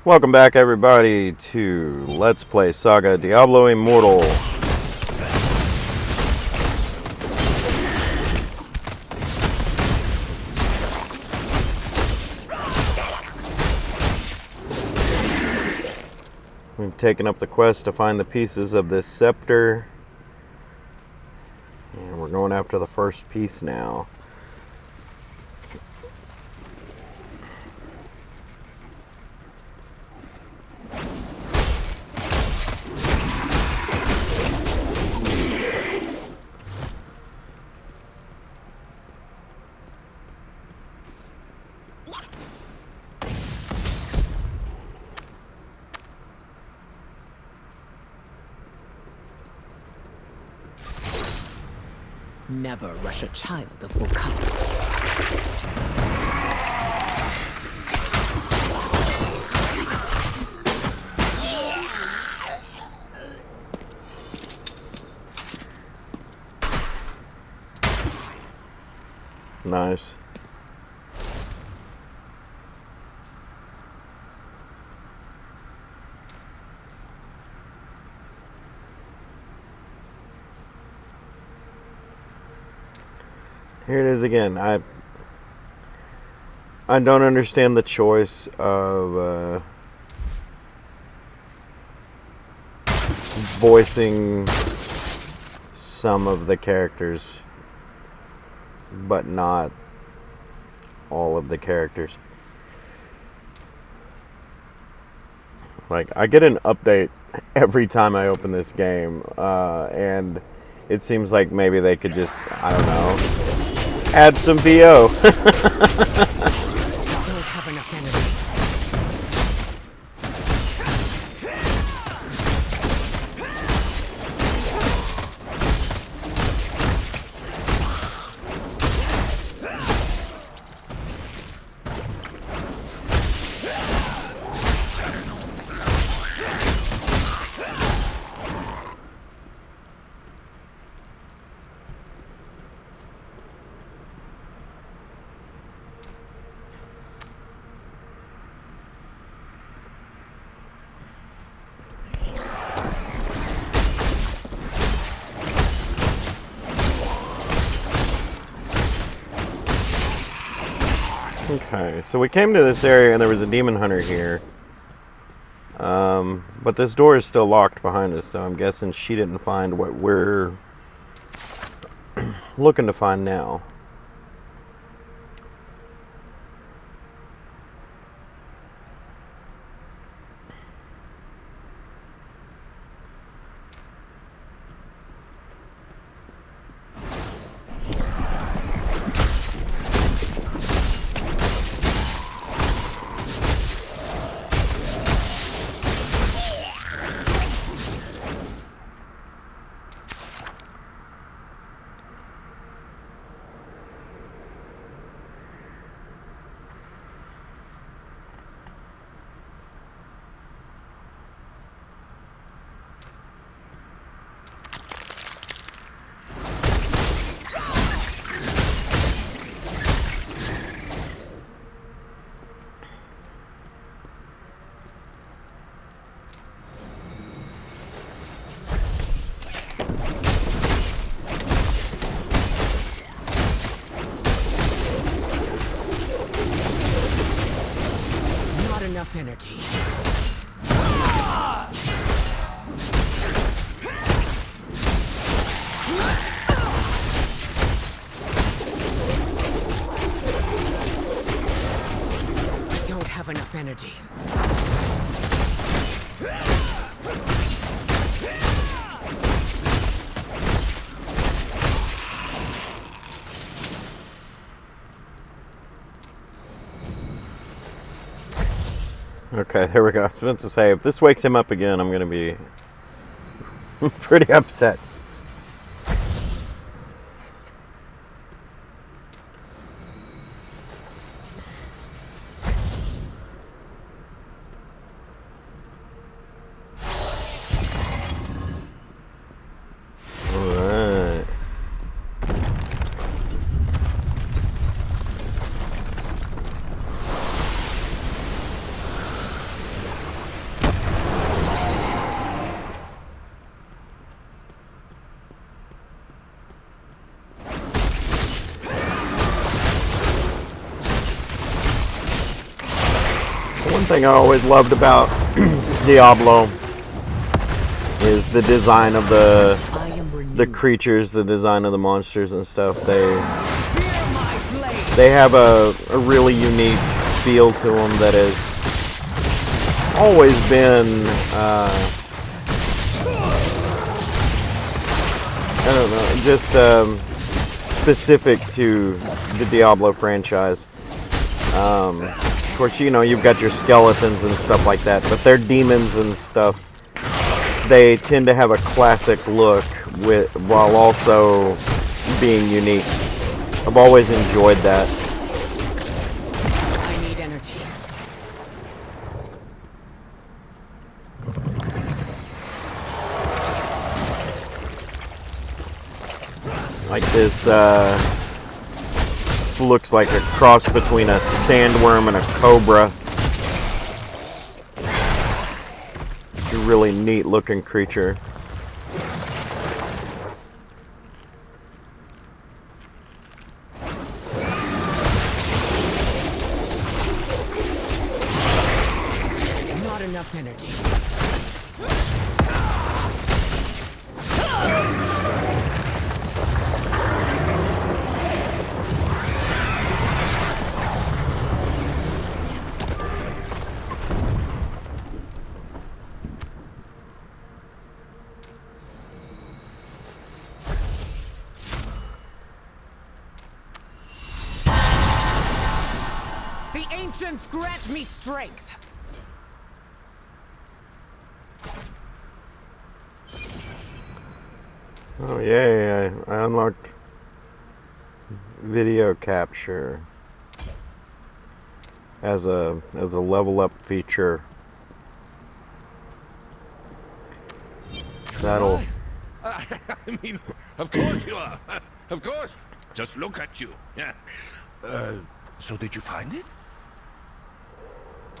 Welcome back, everybody, to Let's Play Saga Diablo Immortal. We've taken up the quest to find the pieces of this scepter, and we're going after the first piece now. Never rush a child of Bukata's. Nice. Here it is again. I don't understand the choice of voicing some of the characters, but not all of the characters. Like, I get an update every time I open this game, and it seems like maybe they could just, I don't know, add some VO. Don't have enough energy. Okay, so we came to this area and there was a demon hunter here. But this door is still locked behind us, so I'm guessing she didn't find what we're looking to find now. Enough energy. I don't have enough energy. Okay, there we go. I was meant to say, if this wakes him up again, I'm going to be pretty upset. thing I always loved about Diablo is the design of the creatures, the design of the monsters and stuff. They have a really unique feel to them that has always been I don't know, just specific to the Diablo franchise. Of course, you know, you've got your skeletons and stuff like that, but their demons and stuff, they tend to have a classic look while also being unique. I've always enjoyed that. I need energy. Like this, looks like a cross between a sandworm and a cobra. It's a really neat looking creature. Not enough energy. The ancients grant me strength. Oh yay, I unlocked video capture as a level up feature. That'll I mean, of course you are. Of course. Just look at you. Yeah. So did you find it?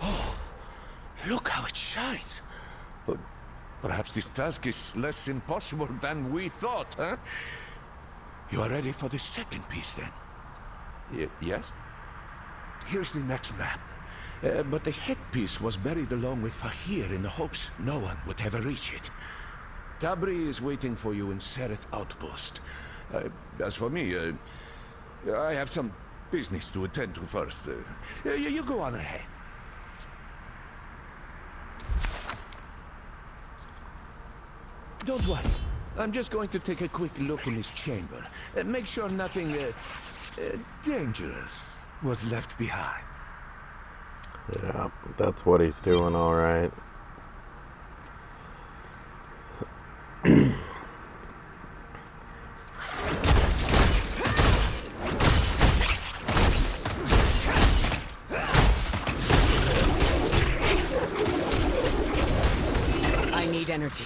Oh, look how it shines. Perhaps this task is less impossible than we thought, huh? You are ready for the second piece, then? Yes? Here's the next map. But the headpiece was buried along with Fahir in the hopes no one would ever reach it. Tabri is waiting for you in Sereth Outpost. As for me, I have some business to attend to first. You go on ahead. Don't worry. I'm just going to take a quick look in this chamber. Make sure nothing dangerous was left behind. Yeah, that's what he's doing, all right. I need energy.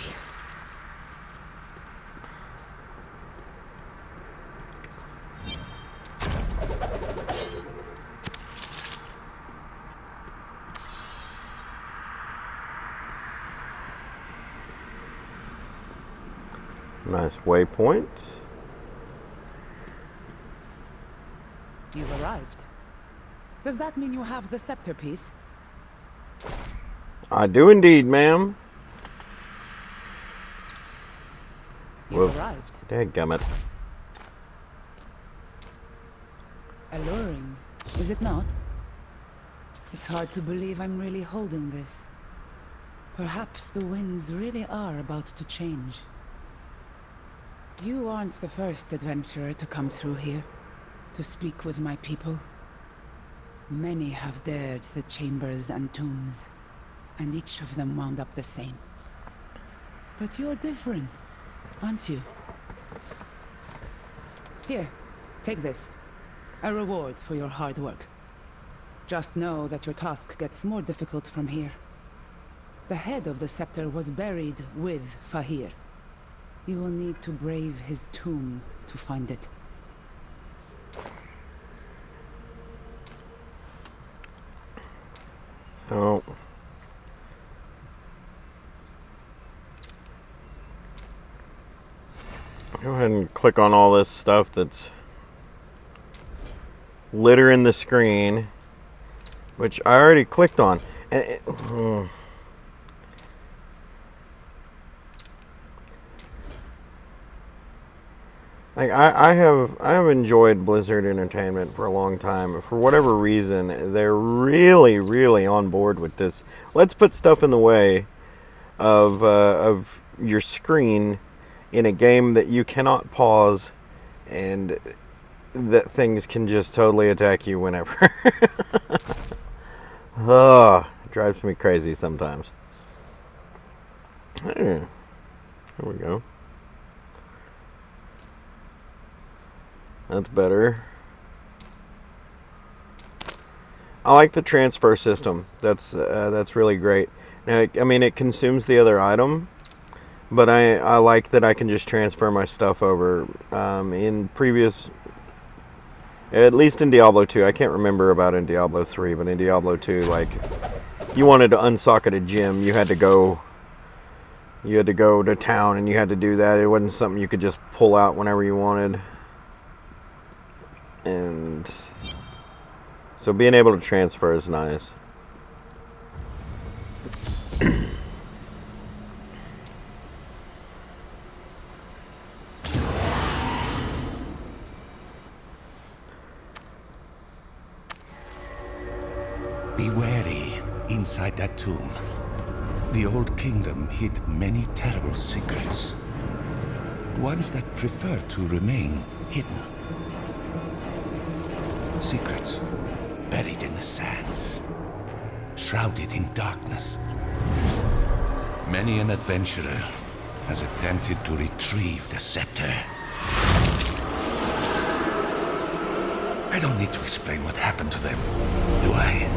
Nice waypoint. You've arrived. Does that mean you have the scepter piece? I do indeed, ma'am. You've arrived. Dadgummit. Alluring, is it not? It's hard to believe I'm really holding this. Perhaps the winds really are about to change. You aren't the first adventurer to come through here, to speak with my people. Many have dared the chambers and tombs, and each of them wound up the same. But you're different, aren't you? Here, take this. A reward for your hard work. Just know that your task gets more difficult from here. The head of the scepter was buried with Fahir. You will need to brave his tomb to find it. Oh. Go ahead and click on all this stuff that's littering the screen. which I already clicked on. And like I have enjoyed Blizzard Entertainment for a long time. For whatever reason, they're really on board with this. Let's put stuff in the way of your screen in a game that you cannot pause, and that things can just totally attack you whenever. Ugh, it drives me crazy sometimes. There we go. That's better. I like the transfer system. That's really great. Now, I mean, it consumes the other item, but I like that I can just transfer my stuff over. In previous, at least in Diablo 2, I can't remember about in Diablo 3, but in Diablo 2, like, you wanted to unsocket a gem, you had to go to town and you had to do that. It wasn't something you could just pull out whenever you wanted. And so being able to transfer is nice. Be wary inside that tomb. The old kingdom hid many terrible secrets. Ones that prefer to remain hidden. Secrets buried in the sands, shrouded in darkness. Many an adventurer has attempted to retrieve the scepter. I don't need to explain what happened to them, do I?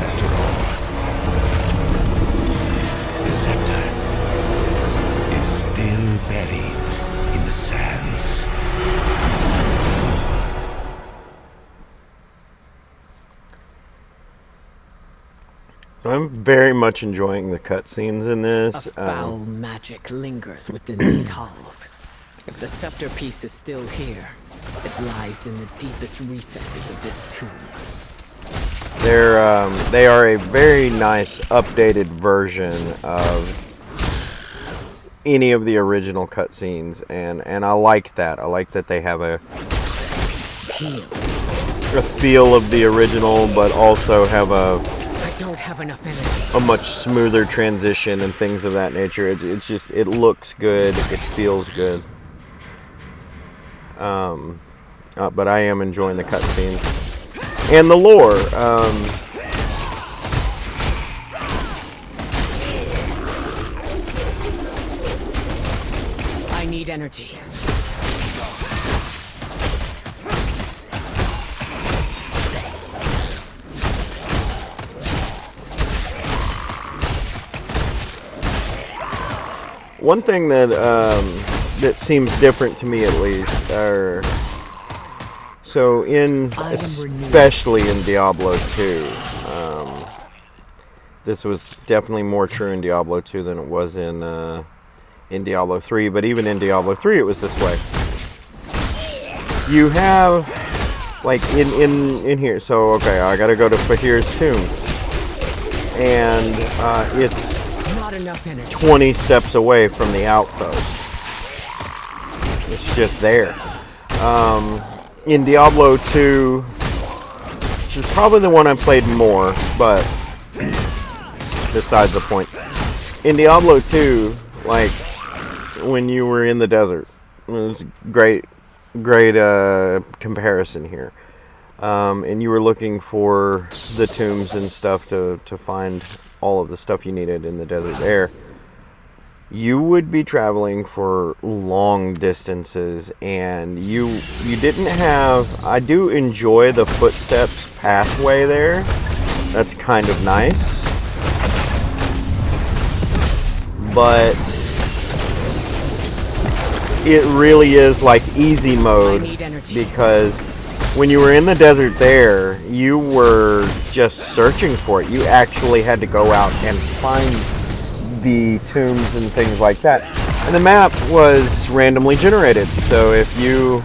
After all, the scepter is still buried in the sands. So I'm very much enjoying the cutscenes in this. A foul magic lingers within these halls. If the scepter piece is still here, it lies in the deepest recesses of this tomb. They are a very nice updated version of any of the original cutscenes, and I like that. I like that they have a feel of the original, but also have I don't have enough energy. a much smoother transition and things of that nature. It's just, it looks good, it feels good. But I am enjoying the cutscenes and the lore. I need energy. One thing that that seems different to me, at least, so especially in Diablo 2, this was definitely more true in Diablo 2 than it was in Diablo 3. But even in Diablo 3, it was this way. You have, like, in here. So okay, I gotta go to Fahir's tomb, and it's Not enough energy. 20 steps away from the outpost. It's just there. In Diablo 2, which is probably the one I played more, but besides the point. In Diablo 2, like, when you were in the desert, it was great comparison here. And you were looking for the tombs and stuff to find all of the stuff you needed in the desert there. You would be traveling for long distances, and you didn't have... I do enjoy the footsteps pathway there. That's kind of nice. But it really is like easy mode, because when you were in the desert there, you were just searching for it. You actually had to go out and find the tombs and things like that. And the map was randomly generated. So if you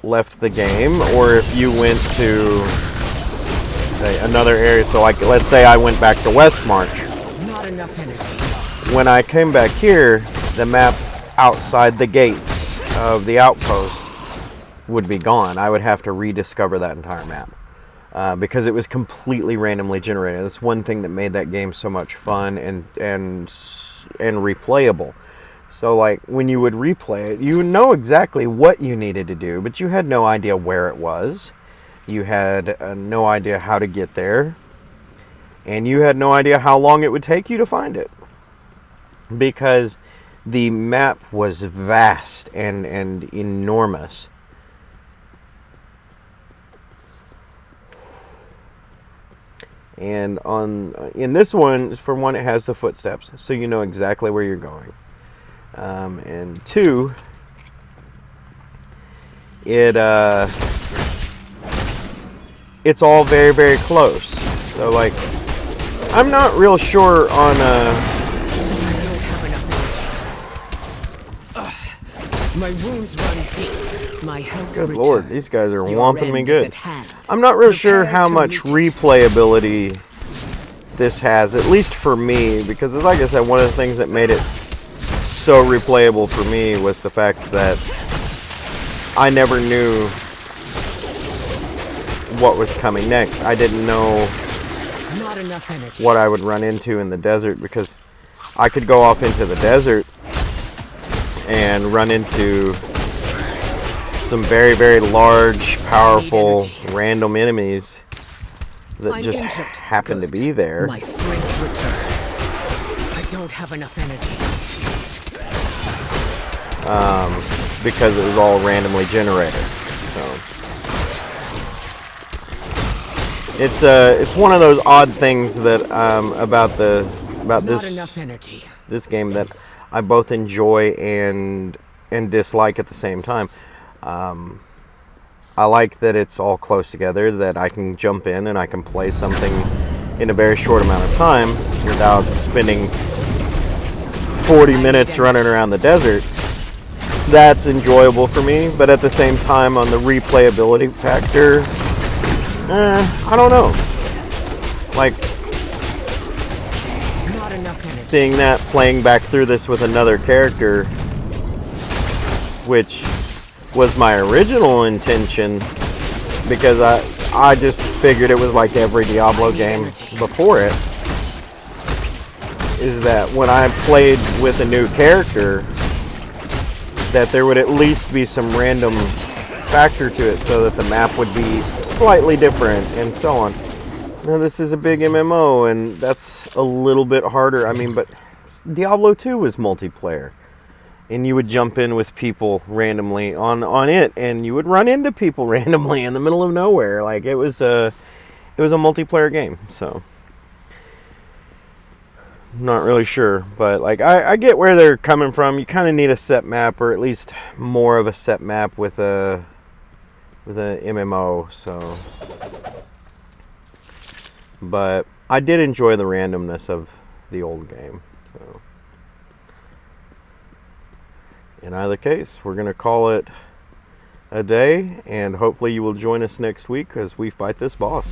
left the game, or if you went to say, another area. So like, let's say I went back to Westmarch. Not enough energy. When I came back here, the map outside the gates of the outpost would be gone. I would have to rediscover that entire map because it was completely randomly generated. That's one thing that made that game so much fun and replayable. So like when you would replay it, you know exactly what you needed to do, but you had no idea where it was. You had no idea how to get there, and you had no idea how long it would take you to find it, because the map was vast and enormous. And in this one, for one, it has the footsteps, so you know exactly where you're going. And two, it's all very, very close. So like, I'm not real sure on My wounds run deep. My health good returns. lord, these guys are Your whomping me end good. is at hand. I'm not real sure Prepare how to much meet it. replayability this has, at least for me, because like I said, one of the things that made it so replayable for me was the fact that I never knew what was coming next. I didn't know Not enough energy. what I would run into in the desert, because I could go off into the desert and run into some very, very large, powerful, random enemies that I'm just injured. happen to Good. be there. My strength returns. I don't have enough energy. Because it was all randomly generated. So it's one of those odd things that about Not enough energy. this game that I both enjoy and dislike at the same time. I like that it's all close together, that I can jump in and I can play something in a very short amount of time without spending 40 minutes running around the desert. That's enjoyable for me, but at the same time, on the replayability factor, I don't know. Like, Not enough energy. seeing that, playing back through this with another character, which was my original intention, because I just figured it was like every Diablo game before it, is that when I played with a new character, that there would at least be some random factor to it, so that the map would be slightly different and so on. Now this is a big MMO, and that's a little bit harder. I mean, but Diablo 2 was multiplayer, and you would jump in with people randomly on it, and you would run into people randomly in the middle of nowhere. Like, it was a multiplayer game, so not really sure, but like I get where they're coming from. You kind of need a set map, or at least more of a set map with a MMO. So, but I did enjoy the randomness of the old game. So, in either case, we're gonna call it a day, and hopefully you will join us next week as we fight this boss.